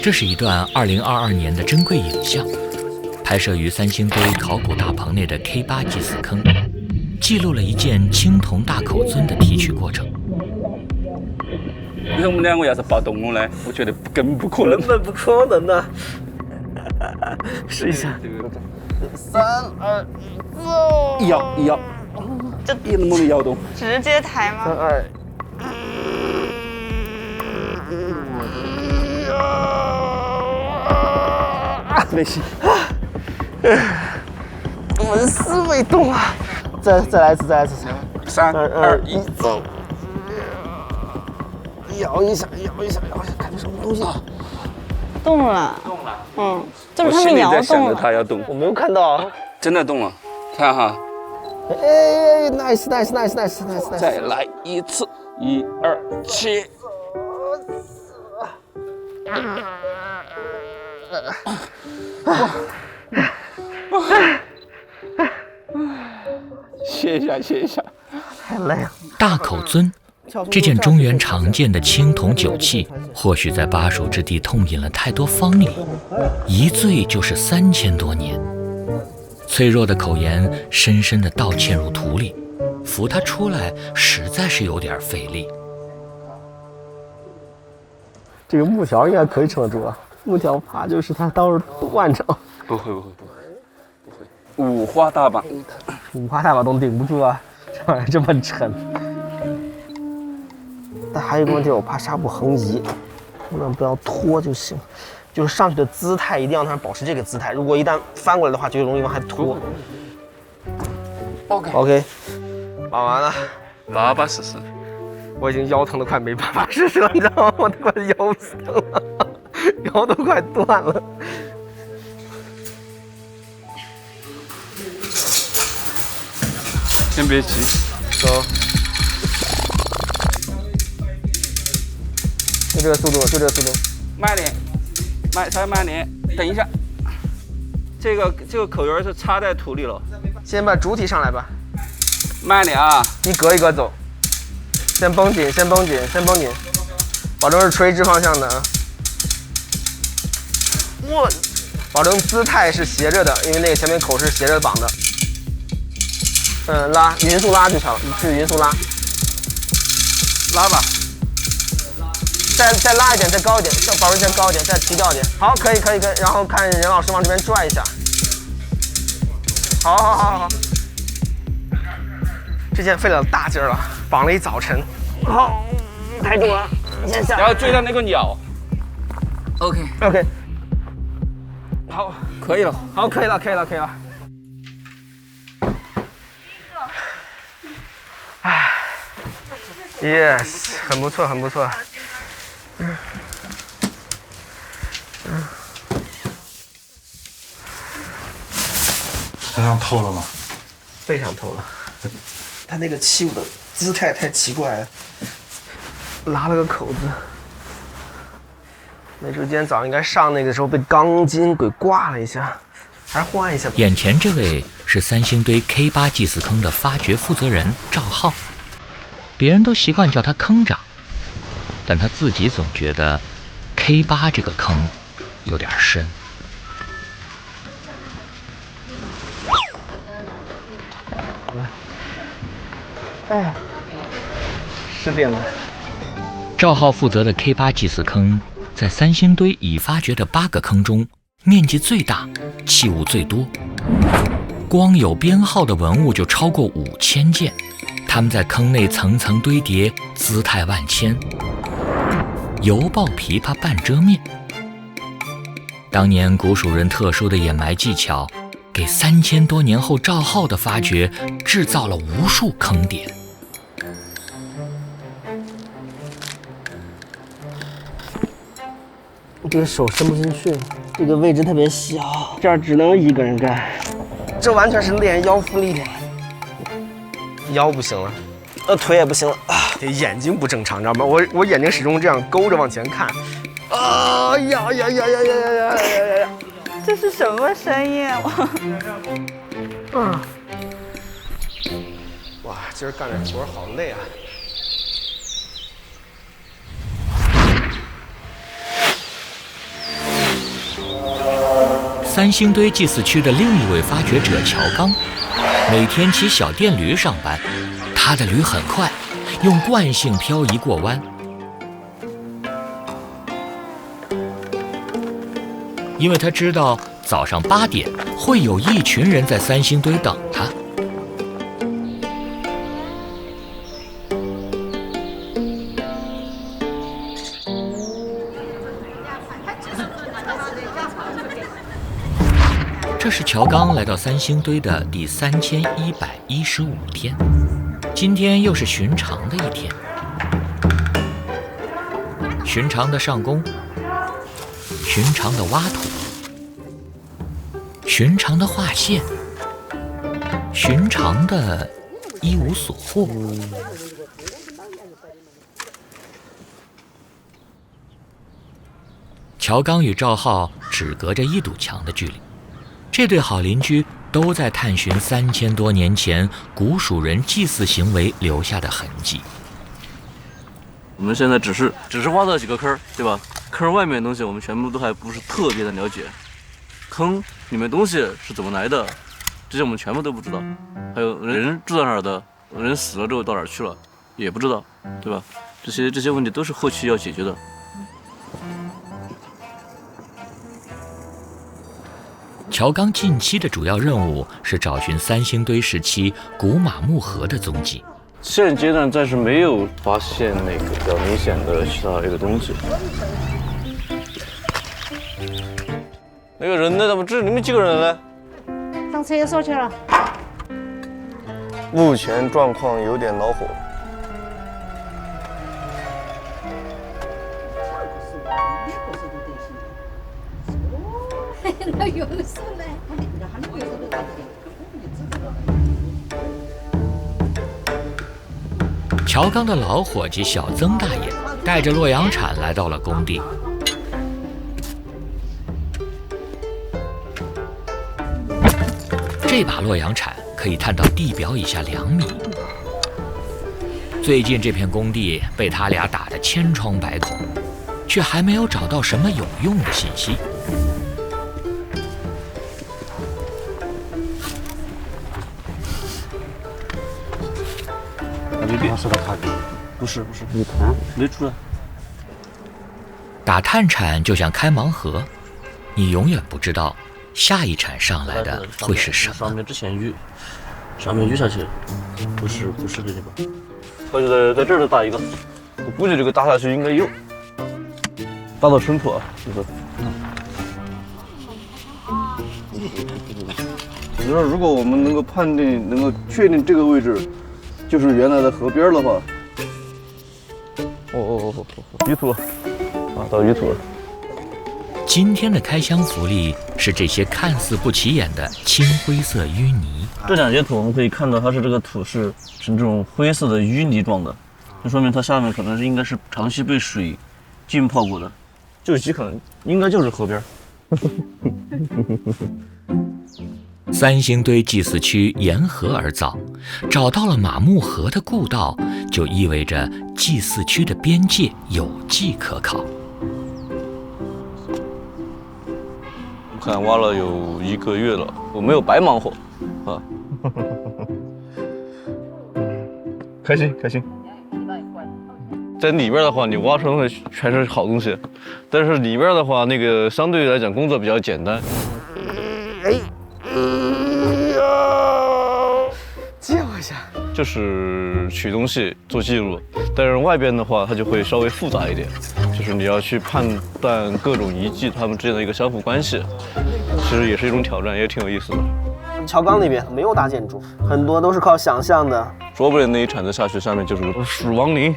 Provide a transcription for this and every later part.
这是一段2022年的珍贵影像，拍摄于三星堆考古大棚内的 K8祭祀坑，记录了一件青铜大口尊的提取过程。你说我们两个要是抱动物呢？我觉得根本不可能，根本不可能的。试一下，3、2、1，走！一摇，这别那么的摇动，直接抬吗？ 3、2，没行。纹丝未动啊！再来一次，3、2、1，走！摇一下，看这什么东西？动了。就是他们摇在想着动了。它要动，我没有看到。真的动了，看哈。哎 ，nice， 再来一次，1、2、切。歇一下，太累了。大口尊，这件中原常见的青铜酒器，或许在巴蜀之地痛饮了太多芳礼，一醉就是3000多年。脆弱的口沿深深地倒嵌入土里，扶它出来实在是有点费力。这个木条应该可以撑得住啊，木条怕就是它到时候断着。不会，五花大绑都顶不住啊，这玩意儿这么沉。但还有一个问题，我怕纱布横移，能不能不要拖就行。就是上去的姿态一定要让它保持这个姿态，如果一旦翻过来的话，就容易往下拖。OK， 绑完了，巴巴适适。我已经腰疼得快没办法试试了，你知道吗？我都快腰死了，腰都快断了。先别急，走。就这个速度，慢点，稍微慢点，等一下。这个口沿是插在土里了。先把主体上来吧，慢点啊，一格一格走。先绷紧，保证是垂直方向的啊。保证姿态是斜着的，因为那个前面口是斜着绑的。拉匀速拉就行了，是匀速拉。拉吧。再拉一点，再高一点，保证再高一点，再提高一点。好，可以。然后看任老师往这边拽一下。好。这件费了大劲儿了，绑了一早晨。好，抬住了，先下。然后追到那个鸟。OK， 好，可以了。好，可以了。哎 ，yes， 很不错。身上透了吗？非常透了。他那个器物的姿态太奇怪了，拉了个口子。没准今天早上应该上那个时候被钢筋给挂了一下，还是换一下吧。眼前这位是三星堆 K8祭祀坑的发掘负责人赵浩，别人都习惯叫他坑长，但他自己总觉得 K8这个坑有点深。哎，10点了。赵浩负责的 K8祭祀坑，在三星堆已发掘的8个坑中，面积最大，器物最多。光有编号的文物就超过5000件，它们在坑内层层堆叠，姿态万千。犹抱琵琶半遮面。当年古蜀人特殊的掩埋技巧，给3000多年后赵浩的发掘制造了无数坑点。这个手伸不进去，这个位置特别小，这儿只能一个人干，这完全是练腰腹力量。腰不行了，腿也不行了啊，眼睛不正常，你知道吗？我眼睛始终这样勾着往前看。啊呀！这是什么声音啊？哇，今儿干这活好累啊！三星堆祭祀区的另一位发掘者乔刚，每天骑小电驴上班，他的驴很快，用惯性漂移过弯。因为他知道早上8点会有一群人在三星堆等他。这是乔刚来到三星堆的第3115天，今天又是寻常的一天。寻常的上工，寻常的挖土，寻常的画线，寻常的一无所获。乔刚与赵浩只隔着1堵墙的距离。这对好邻居都在探寻3000多年前古蜀人祭祀行为留下的痕迹。我们现在只是挖到几个坑，对吧？坑外面的东西我们全部都还不是特别的了解，坑里面东西是怎么来的，这些我们全部都不知道。还有人住在哪儿的，人死了之后到哪儿去了，也不知道，对吧？这些问题都是后期要解决的。乔刚近期的主要任务是找寻三星堆时期古马木河的踪迹。现阶段暂时没有发现那个比较明显的其他一个东西。那个人呢？怎么这里面几个人呢？上厕所去了。目前状况有点恼火。那有事嘞。乔刚的老伙计小曾大爷带着洛阳铲来到了工地。这把洛阳铲可以探到地表以下2米。最近这片工地被他俩打得千疮百孔，却还没有找到什么有用的信息。不是，你看没出来。打探铲就像开盲盒，你永远不知道下一铲上来的会是什么。上面之前上面下去，不是这地方。他就在这儿打一个，我估计这个打下去应该有打到深处啊，就是。我觉得如果我们能够能够确定这个位置就是原来的河边的话，淤土啊，到淤土了。今天的开箱福利是这些看似不起眼的青灰色淤泥。这2节土我们可以看到，它是这个土是这种灰色的淤泥状的，就说明它下面可能应该是长期被水浸泡过的，就极可能应该就是河边。三星堆祭祀区沿河而造，找到了马木河的故道，就意味着祭祀区的边界有迹可考。我看挖了有1个月了，我没有白忙活啊。开心。在里边的话，你挖出来全是好东西，但是里边的话，那个相对来讲工作比较简单。借我一下。就是取东西做记录，但是外边的话，它就会稍微复杂一点，就是你要去判断各种遗迹它们之间的一个相互关系，其实也是一种挑战，也挺有意思的。乔刚那边没有大建筑，很多都是靠想象的。说不定那一铲子下去，下面就是蜀王陵。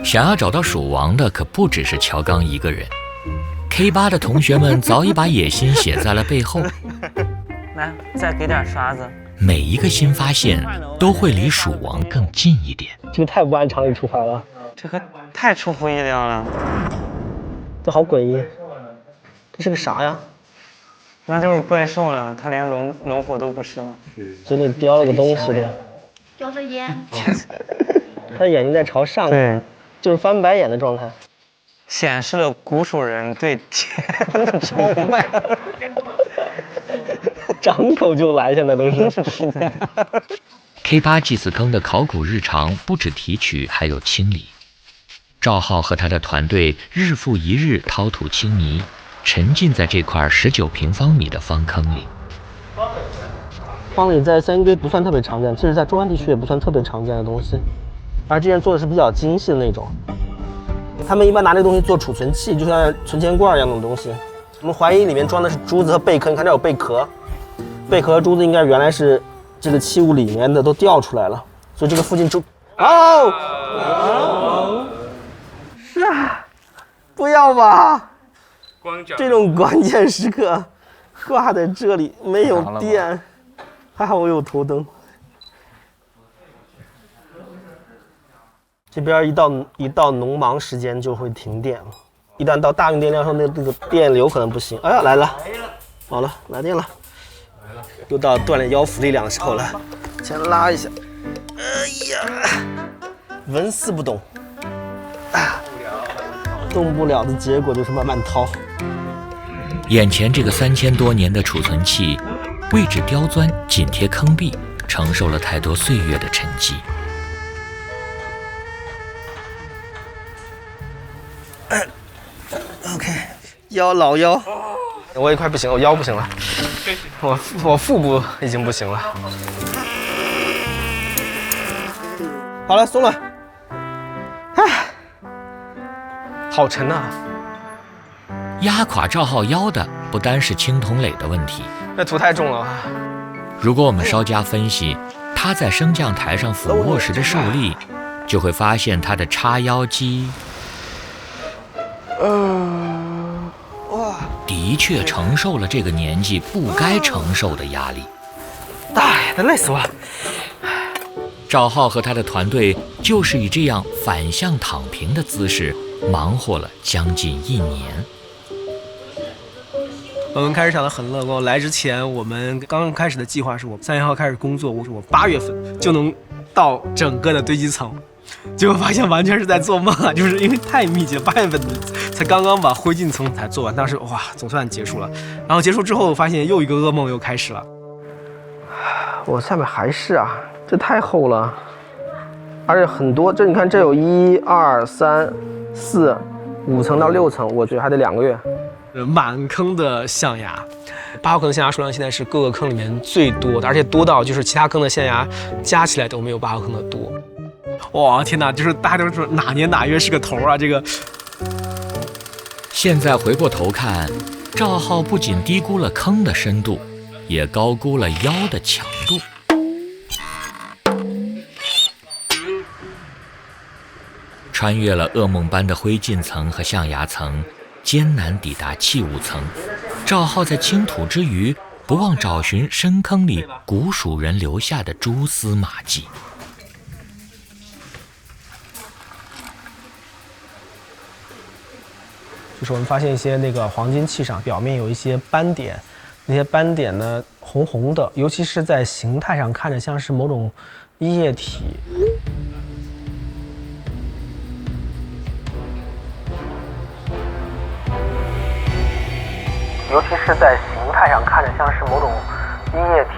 想要找到蜀王的可不只是乔刚一个人。K8的同学们早已把野心写在了背后。来，再给点刷子。每一个新发现都会离蜀王更近一点。这个太不按常理出牌了，这个太出乎意料了，这好诡异。这是个啥呀？那就是怪兽了，它连龙虎都不是了。嘴里叼了个东西的，叼着烟。他的眼睛在朝上，对，就是翻白眼的状态。显示了古蜀人对钱的崇拜。张口就来，现在都是。K8祭祀坑的考古日常不止提取，还有清理。赵浩和他的团队日复一日掏土清泥，沉浸在这块19平方米的方坑里。方里在三星堆不算特别常见，其实在中原地区也不算特别常见的东西，而这件做的是比较精细的那种。他们一般拿这东西做储存器，就像存钱罐一样的东西。我们怀疑里面装的是珠子和贝壳，你看这有贝壳，贝壳和珠子应该原来是这个器物里面的，都掉出来了，所以这个附近是啊，不要吧！这种关键时刻挂在这里没有电，还好我有头灯。这边一到农忙时间就会停电了，一旦到大用电量后，那个电流可能不行。哎呀，来了，好了，来电了，又到锻炼腰腹力量的时候了，先拉一下。哎呀，纹丝不动，动不了的结果就是慢慢掏。眼前这个3000多年的储存器，位置刁钻，紧贴坑壁，承受了太多岁月的沉积。OK， 老腰，我也快不行了，我腰不行了，我腹部已经不行了。好了，松了。唉，好沉呐！压垮赵浩腰的不单是青铜垒的问题，这土太重了。如果我们稍加分析，他在升降台上俯卧时的受力，就会发现他的叉腰肌。的确承受了这个年纪不该承受的压力。哎，他累死我了。赵浩和他的团队就是以这样反向躺平的姿势忙活了将近1年。我们开始想得很乐观，来之前我们刚开始的计划是我3月号开始工作，我8月份就能到整个的堆积层。结果发现完全是在做梦啊！就是因为太密集了，8月份才刚刚把灰烬层才做完，当时哇，总算结束了。然后结束之后，发现又一个噩梦又开始了。我下面还是啊，这太厚了，而且很多，这你看，这有1、2、3、4、5层到6层，我觉得还得2个月。满坑的象牙，8号坑的象牙数量现在是各个坑里面最多的，而且多到就是其他坑的象牙加起来都没有8号坑的多。哇，天哪！就是大家都说哪年哪月是个头啊！这个。现在回过头看，赵浩不仅低估了坑的深度，也高估了腰的强度。穿越了噩梦般的灰烬层和象牙层，艰难抵达器物层。赵浩在清土之余，不忘找寻深坑里古蜀人留下的蛛丝马迹。就是我们发现一些那个黄金器上表面有一些斑点，那些斑点呢红红的，尤其是在形态上看着像是某种液体。尤其是在形态上看着像是某种液体。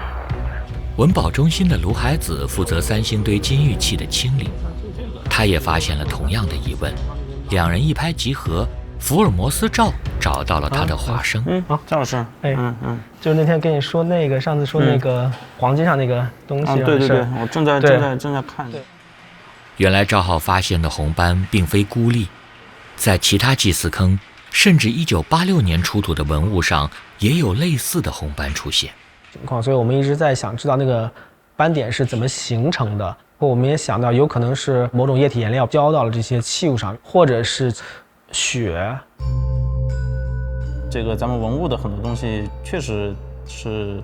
文保中心的卢海子负责3星堆金玉器的清理，他也发现了同样的疑问，两人一拍即合。福尔摩斯赵找到了他的化身。赵老师，就是那天跟你说那个，上次说那个黄金上那个东西。对，我正在看。原来赵浩发现的红斑并非孤立，在其他祭祀坑，甚至1986年出土的文物上也有类似的红斑出现。情况，所以我们一直在想知道那个斑点是怎么形成的。我们也想到有可能是某种液体颜料浇到了这些器物上，或者是血。这个咱们文物的很多东西确实是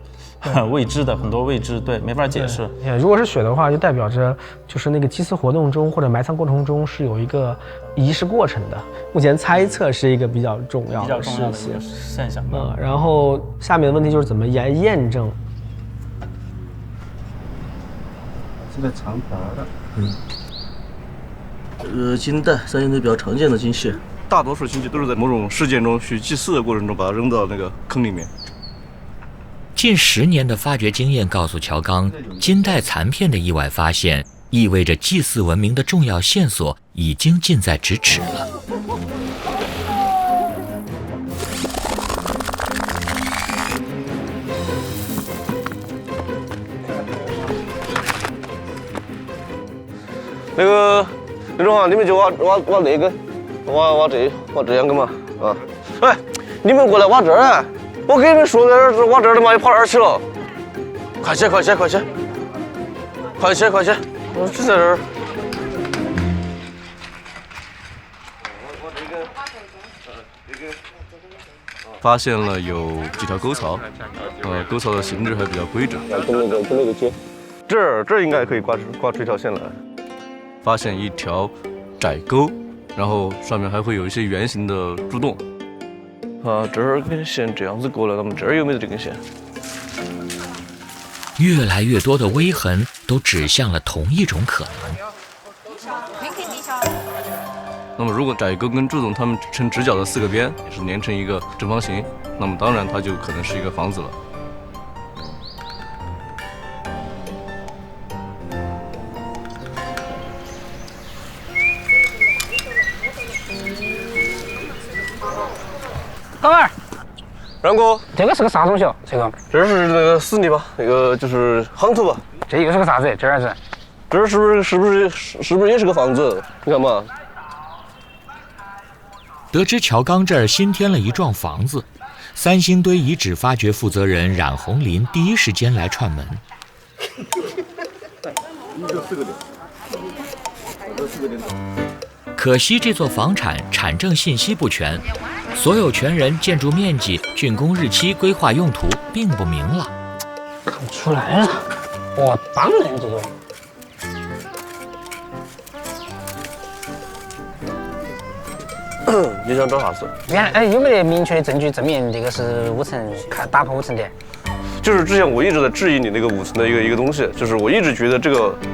未知的，很多未知，对，没法解释。如果是血的话，就代表着就是那个祭祀活动中或者埋藏过程中是有一个仪式过程的。目前猜测是一个比较重要的事情现象。然后下面的问题就是怎么验证。这个长条的，金带，3星堆比较常见的金屑。大多数亲戚都是在某种事件中去祭祀的过程中把它扔到那个坑里面。近10年的发掘经验告诉乔刚，金代残片的意外发现意味着祭祀文明的重要线索已经近在咫尺了。那个刘总啊，你们就挖那根，挖这两根嘛啊！哎，你们过来挖这儿啊！我跟你们说的是挖这儿的嘛，又跑哪儿去了？快些！我就在这儿。发现了有几条沟槽，沟槽的形制还比较规整。跟那个接，这应该可以挂出一条线来。发现一条窄沟，然后上面还会有一些圆形的柱洞。这儿根线这样子过来，那么这儿有没有这根线？越来越多的微痕都指向了同一种可能。那么如果窄沟跟柱洞它们成直角的4个边也是连成一个正方形，那么当然它就可能是一个房子了。哥们儿，然哥，这个是个啥东西哦？这是那个死泥吧？那个就是夯土吧？这又是个啥子？这儿子，这是不是也是个房子？你看嘛。得知乔刚这儿新添了一幢房子，三星堆遗址发掘负责人冉红林第一时间来串门。可惜这座房产证信息不全，所有权人、建筑面积、竣工日期、规划用途并不明朗。看不出来了，我当然这个。你想找啥子？有没得明确的证据证明这个是5层打破5层的？就是之前我一直在质疑你那个5层的一个东西，就是我一直觉得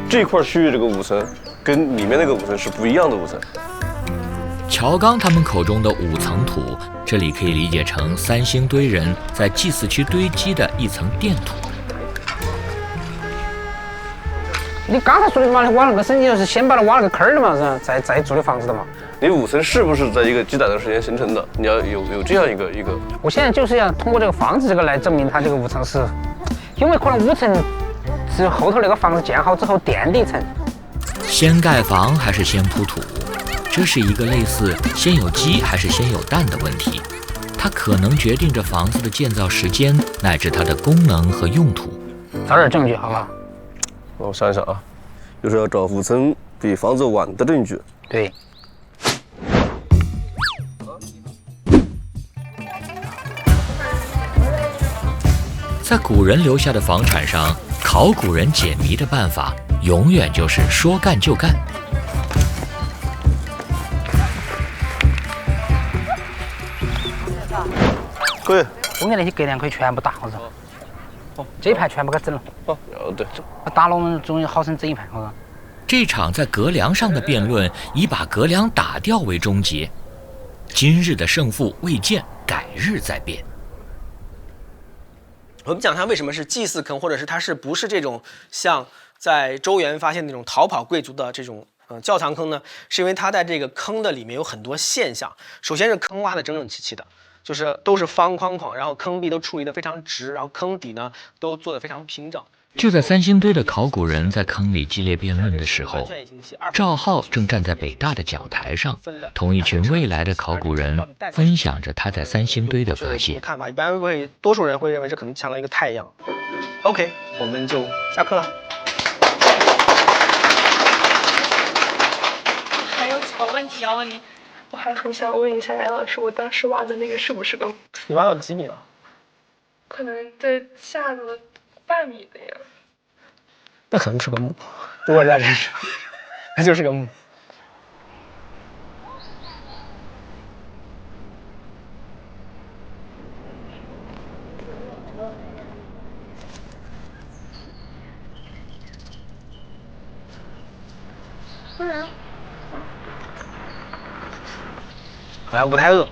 这一块区域这个5层跟里面那个5层是不一样的5层。乔刚他们口中的5层土，这里可以理解成三星堆人在祭祀区堆积的一层垫土。你刚才说的嘛，挖那个深井是先把它挖了个坑的嘛，再做的房子的嘛。你5层是不是在一个极短的时间形成的？你要有这样一个。我现在就是要通过这个房子这个来证明它这个5层是，因为可能5层是后头那个房子建好之后垫的一层。先盖房还是先铺土？这是一个类似先有鸡还是先有蛋的问题，它可能决定着房子的建造时间乃至它的功能和用途。找点证据好不好？我想一想啊，就是要找5层比房子晚的证据。对。在古人留下的房产上，考古人解谜的办法永远就是说干就干。可以。中间那些隔梁可以全部打好噻。这一排全部给它整了。对。打了我们终于好生整一排，好吧？这场在隔梁上的辩论以把隔梁打掉为终结。今日的胜负未见，改日再辩。我们讲它为什么是祭祀坑，或者是它是不是这种像在周原发现那种逃跑贵族的这种窖藏坑呢？是因为它在这个坑的里面有很多现象。首先是坑挖的整整齐齐的，就是都是方框框，然后坑壁都处理得非常直，然后坑底呢都做得非常平整。就在三星堆的考古人在坑里激烈辩论的时候，赵浩正站在北大的讲台上，同一群未来的考古人分享着他在三星堆的发现。看法一般多数人会认为这可能像了一个太阳。OK， 我们就下课了。还有几个问题要问你，我还很想问一下杨老师，我当时挖的那个是不是个？你挖到几米了？可能在下了半米的呀。那可能是个墓，如果在这是，那就是个墓。好像不太饿。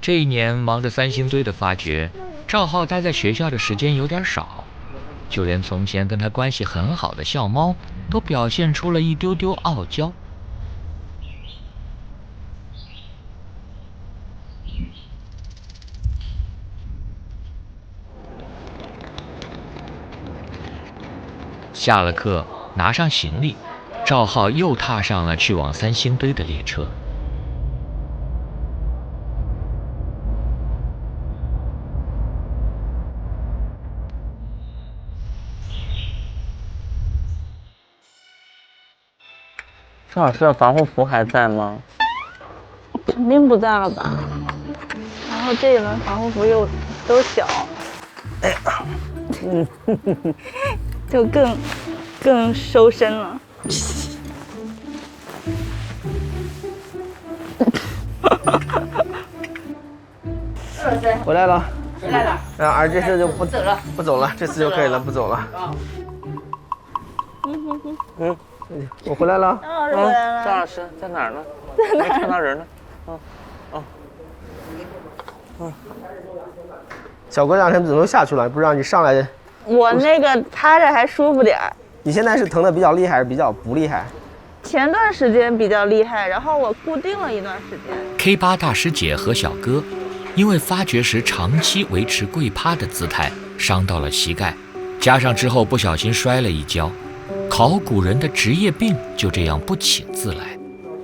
这一年忙着三星堆的发掘，赵浩待在学校的时间有点少，就连从前跟他关系很好的校猫都表现出了一丢丢傲娇。下了课，拿上行李，赵浩又踏上了去往三星堆的列车。郑老师的防护服还在吗？肯定不在了吧。然后这一轮防护服又都小，哎呀，就更收身了。回来了，回来了。而这次就不走了，不走了，这次就可以了，不走了。我回来了。张老师在哪儿呢？没看到人呢。小哥这两天怎么都下去了？不知道你上来。我那个趴着还舒服点儿。你现在是疼的比较厉害，还是比较不厉害？前段时间比较厉害，然后我固定了一段时间。K8大师姐和小哥因为发掘时长期维持跪趴的姿态，伤到了膝盖，加上之后不小心摔了一跤，考古人的职业病就这样不请自来。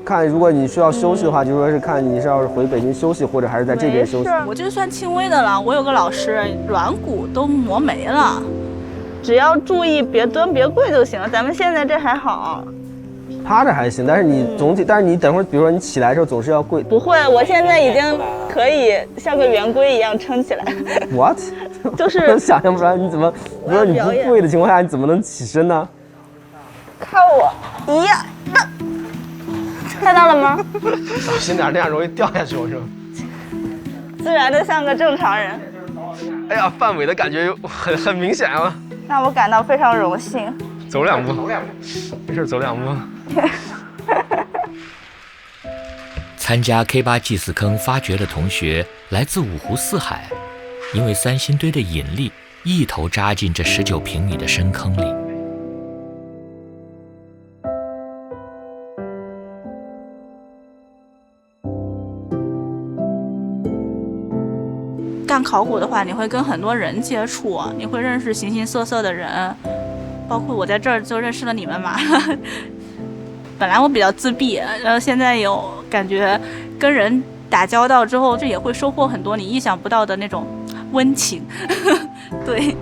看，如果你需要休息的话，就说是看你是要是回北京休息，或者还是在这边休息。我就算轻微的了，我有个老师软骨都磨没了，只要注意别蹲别跪就行了。咱们现在这还好。趴着还行，但是你总体，但是你等会儿，比如说你起来的时候总是要跪。不会，我现在已经可以像个圆规一样撑起来。What？ 就是想象不出来，你怎么？不是你不跪的情况下，你怎么能起身呢？看我，呀，看到了吗？小心点，那样容易掉下去，我说。自然的像个正常人。哎呀，范伟的感觉很明显啊。那我感到非常荣幸。走两步，没事，走两步。参加 K8祭祀坑发掘的同学来自五湖四海，因为三星堆的引力，一头扎进这19平米的深坑里。干考古的话，你会跟很多人接触，你会认识形形色色的人。包括我在这儿就认识了你们嘛，本来我比较自闭，然后现在有感觉跟人打交道之后，这也会收获很多你意想不到的那种温情，对。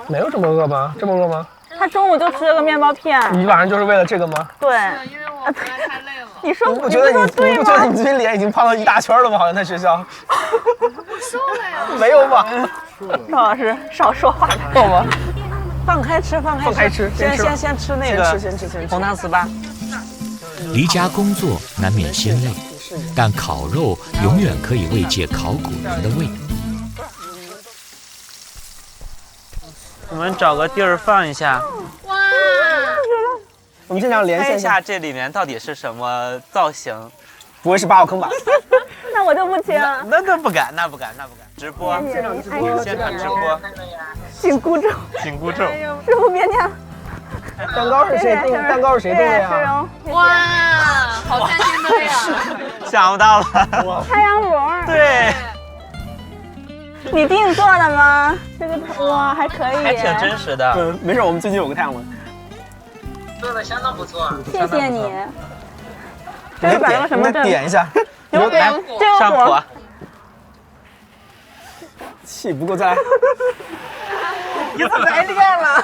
没有这么饿吗？这么饿吗？他中午就吃了个面包片。你晚上就是为了这个吗？对，因为我回来太累了。你说你不觉得你最近脸已经胖了一大圈了吗？好像在学校。我瘦了呀。没有吧？赵老师少说话。够吗？放开吃，放开吃。先吃那个先吃红糖糍粑。离家工作难免心累，但烤肉永远可以慰藉考古人的胃。我们找个地儿放一下。哇！我们现场连线一下这里面到底是什么造型？不会是8号坑吧？那我就不听。那不敢。直播，现场直播。紧箍咒。师傅别念。蛋糕是谁订？蛋糕是谁订的呀？哇，好开心的呀！想不到了。太阳轮。对。你定做的吗？这个哇还可以，还挺真实的。没事，我们最近有个太阳轮，做的相当不错。谢谢你。这是摆了个什么阵？点一下。有点上火。气不够再来。你怎么来练了？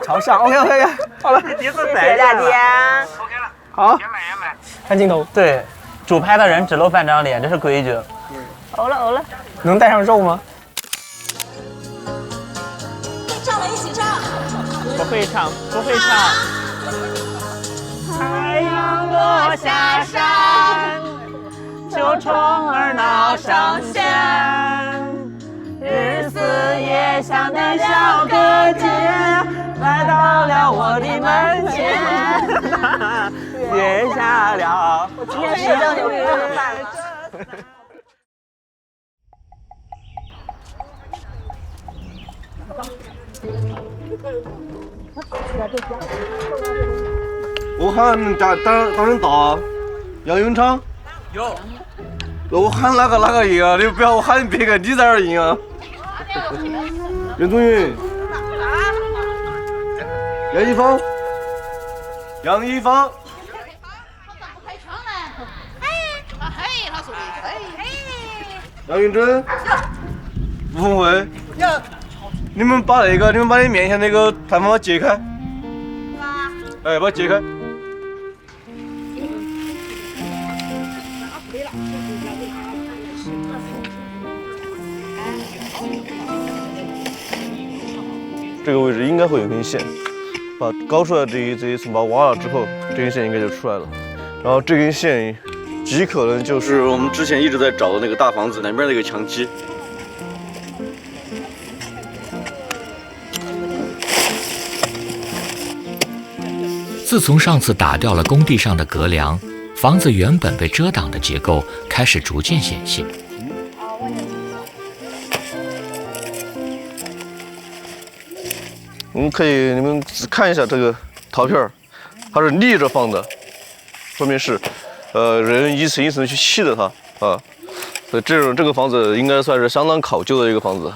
朝上 ，OK， 好了。谢谢大家。 OK 了。好。也买。看镜头。对，主拍的人只露半张脸，这是规矩。呕了。能带上肉吗？唱了，一起唱。不会唱。太阳落下山，绣虫儿闹上弦，日思夜想的小哥姐来到了我的门前，月下了。我今天谁让你给我的饭了？我喊当人打，要永昌。有。我喊哪个赢啊？你不要我喊别个，你在那儿赢啊！任宗云，杨一方，杨一方。杨云珍，吴凤辉，你们把你面前那个弹簧解开。哎，把它解开。这个位置应该会有根线，把高出来这一层把它挖了之后，这根线应该就出来了。然后这根线极可能就是我们之前一直在找的那个大房子南边那个墙基。自从上次打掉了工地上的隔梁，房子原本被遮挡的结构开始逐渐显现。你们看一下这个陶片，它是立着放的，说明是，人一层一层去砌的它啊，所以这个房子应该算是相当考究的一个房子。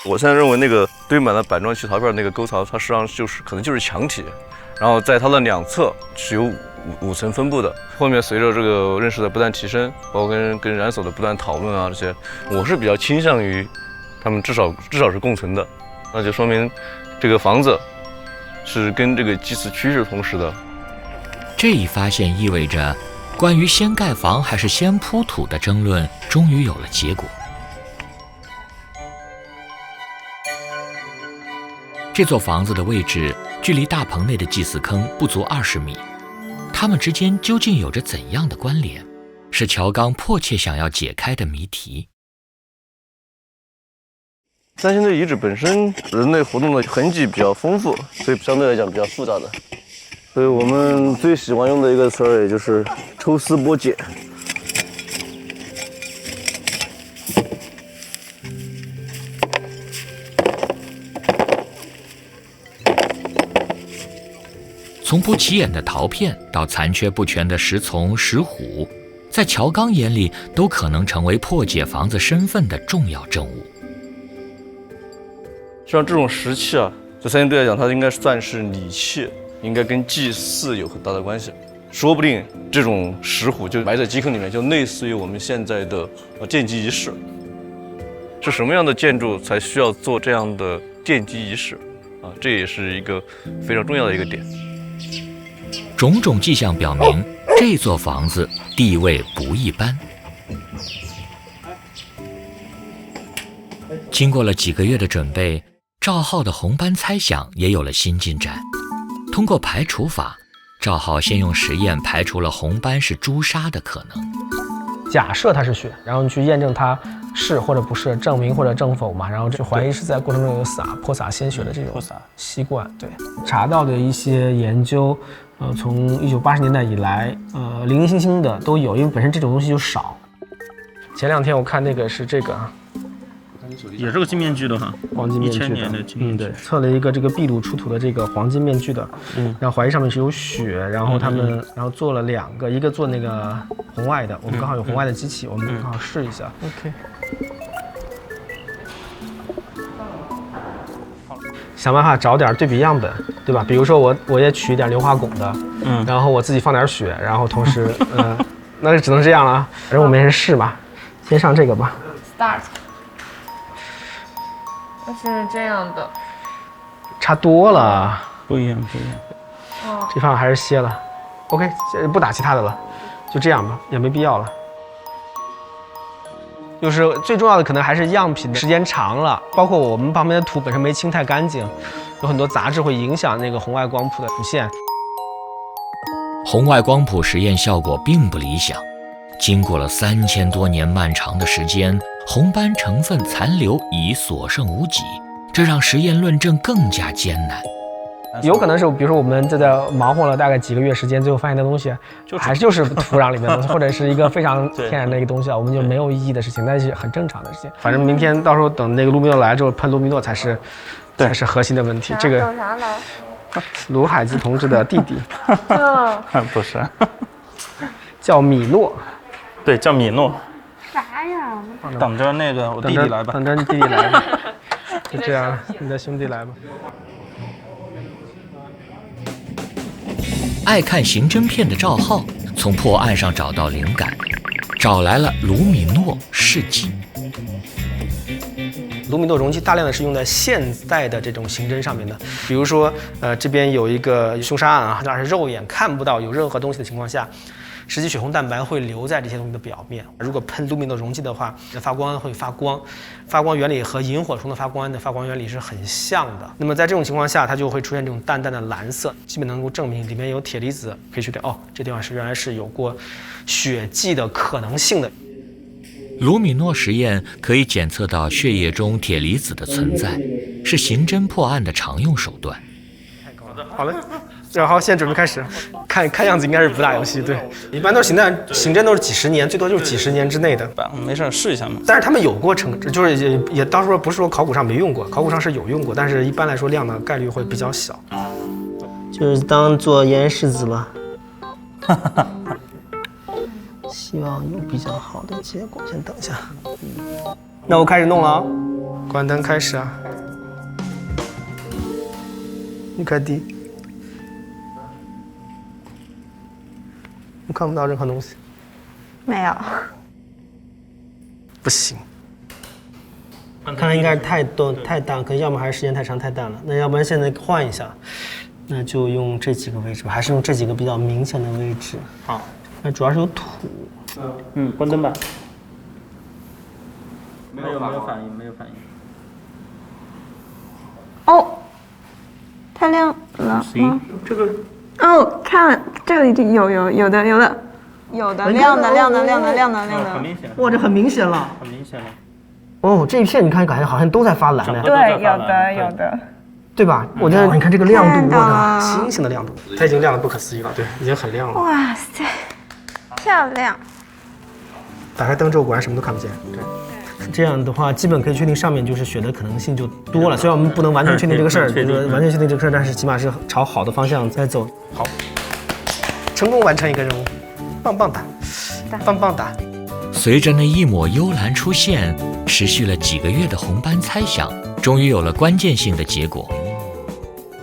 我现在认为那个堆满了板砖砌陶片那个沟槽，它实际上可能就是墙体，然后在它的两侧是有五层分布的。后面随着这个认识的不断提升，包括跟冉所的不断讨论啊这些，我是比较倾向于他们至少是共存的，那就说明这个房子是跟这个祭祀区是同时的。这一发现意味着，关于先盖房还是先铺土的争论终于有了结果。这座房子的位置距离大棚内的祭祀坑不足20米，它们之间究竟有着怎样的关联，是乔刚迫切想要解开的谜题。三星堆遗址本身人类活动的痕迹比较丰富，所以相对来讲比较复杂的。所以我们最喜欢用的一个词儿，也就是抽丝剥茧。从不起眼的陶片到残缺不全的石丛、石虎，在乔刚眼里都可能成为破解房子身份的重要证物。像这种石器啊，在三星堆来讲，它应该算是礼器，应该跟祭祀有很大的关系。说不定这种石虎就埋在基坑里面，就类似于我们现在的奠基仪式。是什么样的建筑才需要做这样的奠基仪式啊？这也是一个非常重要的一个点。种种迹象表明，这座房子地位不一般。经过了几个月的准备，赵浩的红斑猜想也有了新进展。通过排除法，赵浩先用实验排除了红斑是朱砂的可能。假设它是血，然后你去验证它是或者不是，证明或者证否嘛，然后就怀疑是在过程中有泼洒鲜血的这种习惯。对，查到的一些研究，从1980年代以来，零零星星的都有，因为本身这种东西就少。前2天我看那个是这个。也是个金面具的哈，黄金面具的，1000年的金面具。对，测了一个这个秘鲁出土的这个黄金面具的，然后怀疑上面是有血，然后他们然后做了2个，一个做那个红外的，我们刚好有红外的机器，我们刚好试一下。OK。想办法找点对比样本，对吧？比如说我也取一点硫化汞的，然后我自己放点血，然后同时，那就只能这样了。反正我没人试嘛，先上这个吧。Start。它是这样的，差多了，不一样。这方法还是歇了。OK， 不打其他的了，就这样吧，也没必要了。就是最重要的，可能还是样品的时间长了，包括我们旁边的土本身没清太干净，有很多杂质会影响那个红外光谱的出现。红外光谱实验效果并不理想。经过了3000多年漫长的时间，红斑成分残留已所剩无几，这让实验论证更加艰难。有可能是，比如说我们这在忙活了大概几个月时间，最后发现的东西就是土壤里面的东西，或者是一个非常天然的一个东西啊，我们就没有意义的事情，那是很正常的事情。反正明天到时候等那个卢米诺来之后，喷卢米诺才是核心的问题。这个等啥来？卢海基同志的弟弟，不是，叫米诺，对，叫米诺。啥呀？等着那个我弟弟来吧。等着你弟弟来吧。就这样，你的兄弟来吧。爱看刑侦片的赵浩从破案上找到灵感，找来了卢米诺试剂。卢米诺溶剂大量的是用在现在的这种刑侦上面的，比如说，这边有一个凶杀案啊，那是肉眼看不到有任何东西的情况下，实际血红蛋白会留在这些东西的表面。如果喷卢米诺溶剂的话，发光会发光，发光原理和萤火虫的发光的发光原理是很像的。那么在这种情况下，它就会出现这种淡淡的蓝色，基本能够证明里面有铁离子，可以确定哦，这地方是原来是有过血迹的可能性的。卢米诺实验可以检测到血液中铁离子的存在，是刑侦破案的常用手段。好嘞，好，现在准备开始。看样子应该是不打游戏，对，一般都是刑侦都是几十年，最多就是几十年之内的。没事，试一下嘛。但是他们有过就是也到时候不是说考古上没用过，考古上是有用过，但是一般来说量的概率会比较小。就是当做验尸子了。希望有比较好的结果，先等一下。那我开始弄了啊，关灯开始啊。你快滴。我看不到任何东西。没有。不行。看来应该是太淡，可能要么还是时间太长太淡了。那要不然现在换一下，那就用这几个位置吧，还是用这几个比较明显的位置。好。那主要是有土。关灯吧。没有反应。哦，太亮了。行，这个。哦，看这里就有的，亮的。很明显。哇，这很明显了。很明显了。哦，这一片你看感觉好像都在发蓝呢。对，有的。对吧？我觉得你看这个亮度，我的星星的亮度，它已经亮得不可思议了。对，已经很亮了。哇塞，漂亮！打开灯之后果然什么都看不见。对，这样的话基本可以确定上面就是血的可能性就多了。虽然我们不能完全确定这个事儿，完全确定这个事儿，但是起码是朝好的方向在走。好，成功完成一个任务，棒棒哒。随着那一抹幽蓝出现，持续了几个月的红斑猜想，终于有了关键性的结果。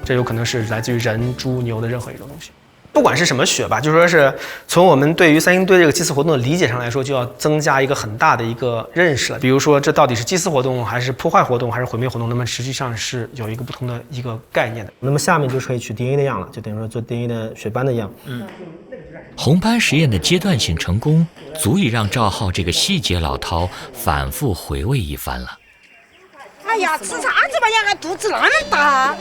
这有可能是来自于人、猪、牛的任何一种东西。不管是什么血吧，就说是从我们对于三星堆这个祭祀活动的理解上来说，就要增加一个很大的一个认识了。比如说，这到底是祭祀活动，还是破坏活动，还是毁灭活动？那么实际上是有一个不同的一个概念的。那么下面就可以取 DNA 的样了，就等于说做 DNA 的血斑的样。红斑实验的阶段性成功，足以让赵浩这个细节老饕反复回味一番了。哎呀，吃啥子吧？呀，肚子那么大，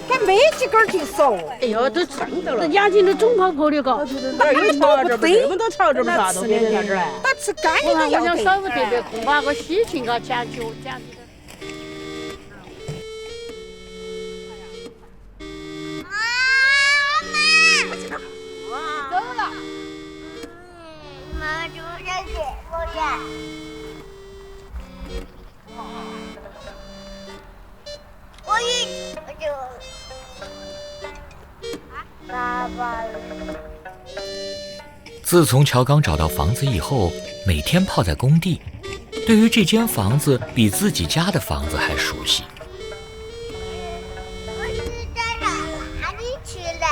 还没几根挺少。哎呦，都撑到了，眼睛都肿泡泡的嘎。那有潮这么这么多潮这么大，都变成啥子嘞？那吃干一点要得。我想少不特别恐怕个喜庆个讲究。走了。妈就在这个呀。自从乔刚找到房子以后，每天泡在工地，对于这间房子比自己家的房子还熟悉。我是在哪里去了？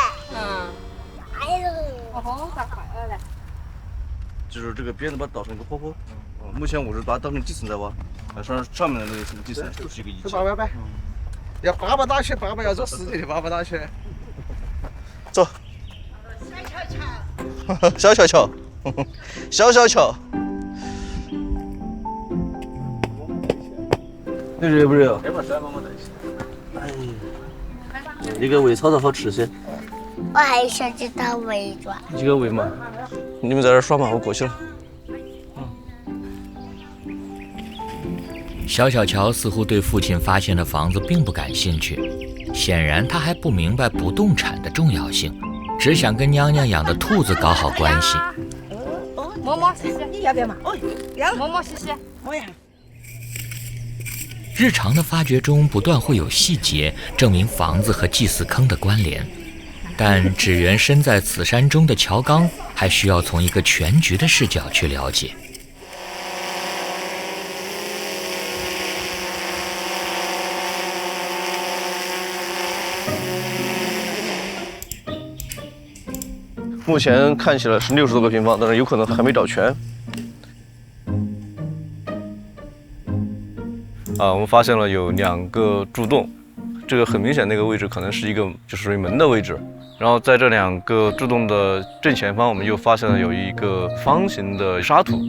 坏了，咋坏了嘞？就是这个边子把它倒成一个坡坡。目前我是把它当成地层在挖，上面的那个是地层，就是一个仪器。拜拜。要爸爸打拳，爸爸要走实际的爸爸打拳。走。小巧巧，小巧。你热不热？哎，这个胃炒的好吃些。我还想知道围着。一个围嘛，你们在这儿耍嘛，我过去了。小小乔似乎对父亲发现的房子并不感兴趣，显然他还不明白不动产的重要性，只想跟娘娘养的兔子搞好关系。摸摸试试，你要不要嘛？哦，要摸摸试试，摸呀。日常的发掘中不断会有细节证明房子和祭祀坑的关联，但只缘身在此山中的乔刚还需要从一个全局的视角去了解。目前看起来是60多个平方，但是有可能还没找全。我们发现了有2个柱洞，这个很明显那个位置可能是一个就是属于门的位置。然后在这2个柱洞的正前方，我们又发现了有一个方形的沙土，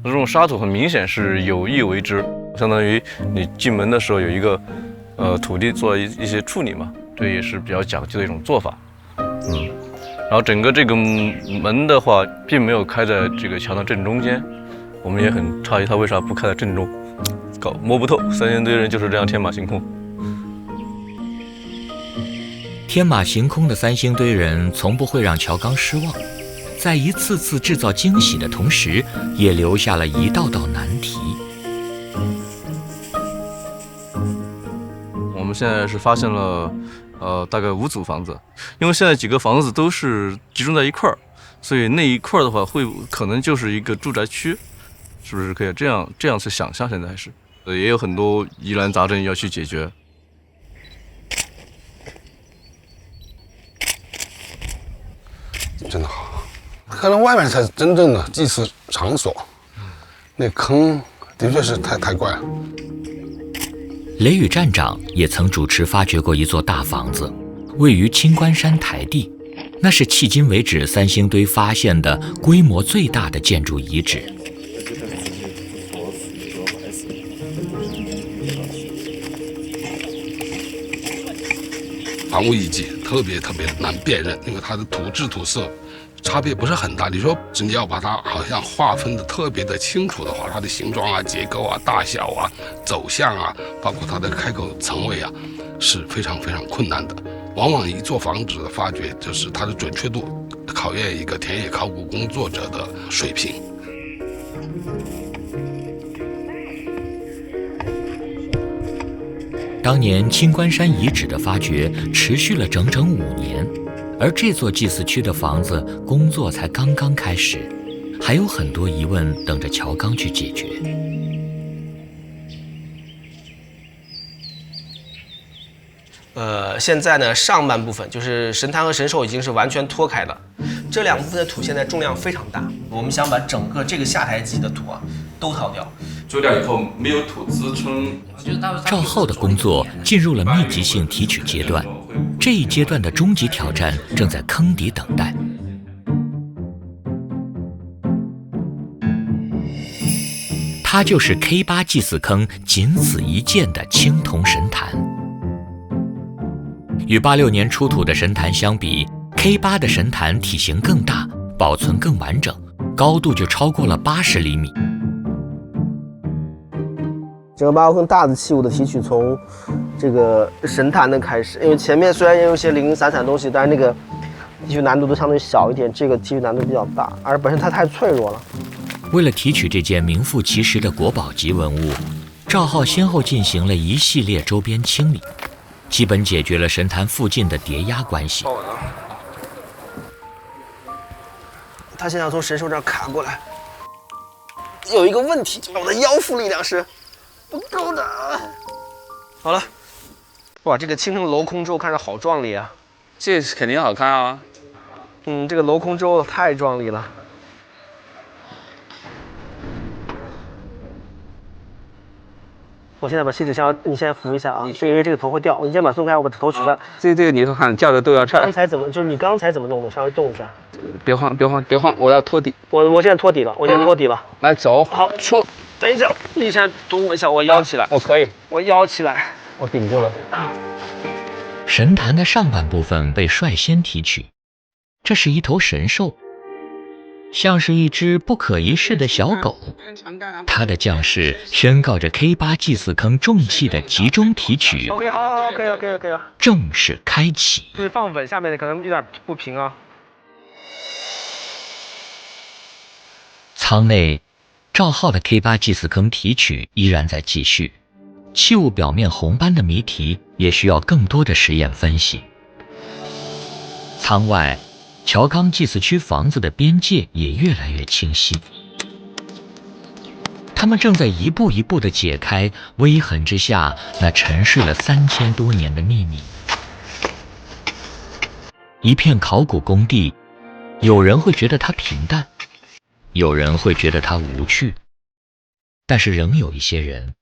这种沙土很明显是有意为之，相当于你进门的时候有一个土地做了一些处理嘛，这也是比较讲究的一种做法。然后整个这个门的话，并没有开在这个墙的正中间，我们也很诧异它为啥不开在正中，摸不透。三星堆人就是这样天马行空。天马行空的三星堆人从不会让乔刚失望，在一次次制造惊喜的同时，也留下了一道道难题。我们现在是发现了大概5组房子，因为现在几个房子都是集中在一块儿，所以那一块儿的话可能就是一个住宅区，是不是可以这样去想象？现在还是也有很多疑难杂症要去解决。真的好，可能外面才是真正的祭祀场所，那坑的确是太怪了。雷雨站长也曾主持发掘过一座大房子，位于青关山台地，那是迄今为止三星堆发现的规模最大的建筑遗址。房屋遗迹特别难辨认，因为它的土质土色差别不是很大。你说真的要把它好像划分的特别的清楚的话，它的形状啊、结构啊、大小啊、走向啊，包括它的开口层位啊，是非常困难的。往往一座房子的发掘，就是它的准确度考验一个田野考古工作者的水平。当年青关山遗址的发掘持续了整整5年，而这座祭祀区的房子工作才刚刚开始，还有很多疑问等着乔刚去解决。现在呢，上半部分就是神坛和神兽已经是完全脱开了，这2部分的土现在重量非常大，我们想把整个这个下台基的土啊都掏掉。做掉以后没有土支撑。赵浩的工作进入了密集性提取阶段，这一阶段的终极挑战正在坑底等待。它就是 K8 祭祀坑仅此一件的青铜神坛。与86年出土的神坛相比， K8 的神坛体型更大，保存更完整，高度就超过了80厘米。整个8号坑大的器物的提取从这个神坛的开始，因为前面虽然也有一些零零散散的东西，但是那个提取难度都相对小一点，这个提取难度比较大，而本身它太脆弱了。为了提取这件名副其实的国宝级文物，赵浩先后进行了一系列周边清理，基本解决了神坛附近的叠压关系。他现在要从神兽这儿卡过来，有一个问题，就是我的腰腹力量是不够的。好了，哇，这个青铜镂空之后看着好壮丽啊！这肯定好看啊。这个镂空之后太壮丽了。我现在把锡纸箱，你先扶一下啊，是因为这个头会掉。你先把松开，我把头取了。这个你看叫的都要颤。刚才怎么就是你刚才怎么弄的？稍微动一下。别慌，我要拖底。我现在拖底了，我现在拖底了。来走。好，出。等一下，你先蹲我一下，我腰起来。我可以。我腰起来。我顶住了。神坛的上半部分被率先提取，这是一头神兽，像是一只不可一世的小狗。它的降世宣告着 K8祭祀坑重器的集中提取 OK， 好，可以了。正式开启。注意放稳，下面可能有点不平啊。舱内赵浩的 K8祭祀坑提取依然在继续，器物表面红斑的谜题也需要更多的实验分析。舱外乔冈祭祀区房子的边界也越来越清晰，他们正在一步一步地解开微痕之下那沉睡了3000多年的秘密。一片考古工地，有人会觉得它平淡，有人会觉得它无趣，但是仍有一些人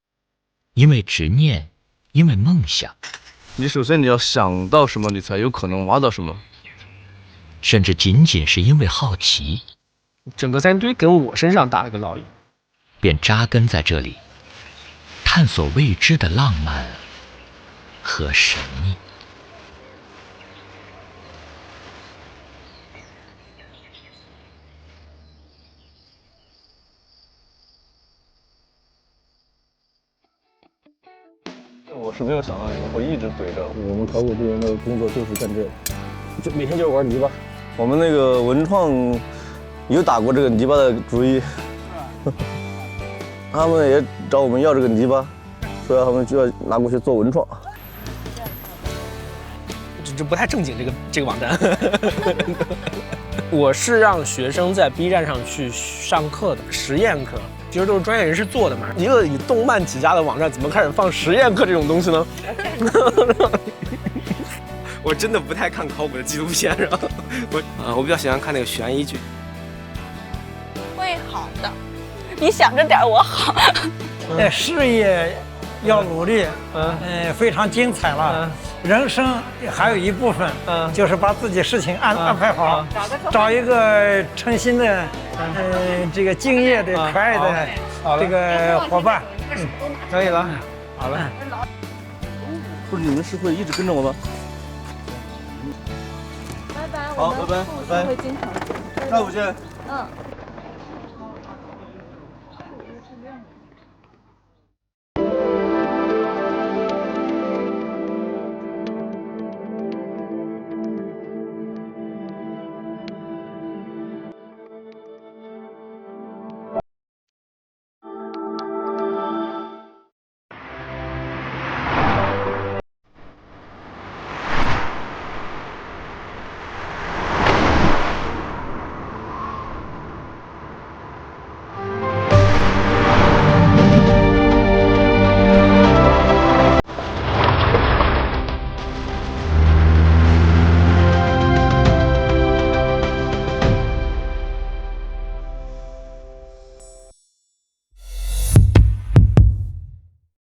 因为执念，因为梦想，你首先你要想到什么，你才有可能挖到什么，甚至仅仅是因为好奇，整个3堆跟我身上打了个烙印，便扎根在这里，探索未知的浪漫和神秘。我是没有想到你们会一直怼着。我们考古队员的工作就是干这个，就每天就是玩泥巴。我们那个文创有打过这个泥巴的主意，他们也找我们要这个泥巴，说他们就要拿过去做文创。这不太正经，这个网站。我是让学生在 B 站上去上课的实验课。其实都是专业人士做的嘛。一个以动漫起家的网站，怎么开始放实验课这种东西呢？我真的不太看考古的纪录片，然后我比较喜欢看那个悬疑剧。会好的，你想着点我好。事业要努力，非常精彩了。人生还有一部分，就是把自己事情安排好，找一个诚心的，这个敬业的、可爱的这个伙伴。可以了，好了。不是你们是会一直跟着我吗？拜拜，好，拜拜，拜拜。会经常。下午见。嗯。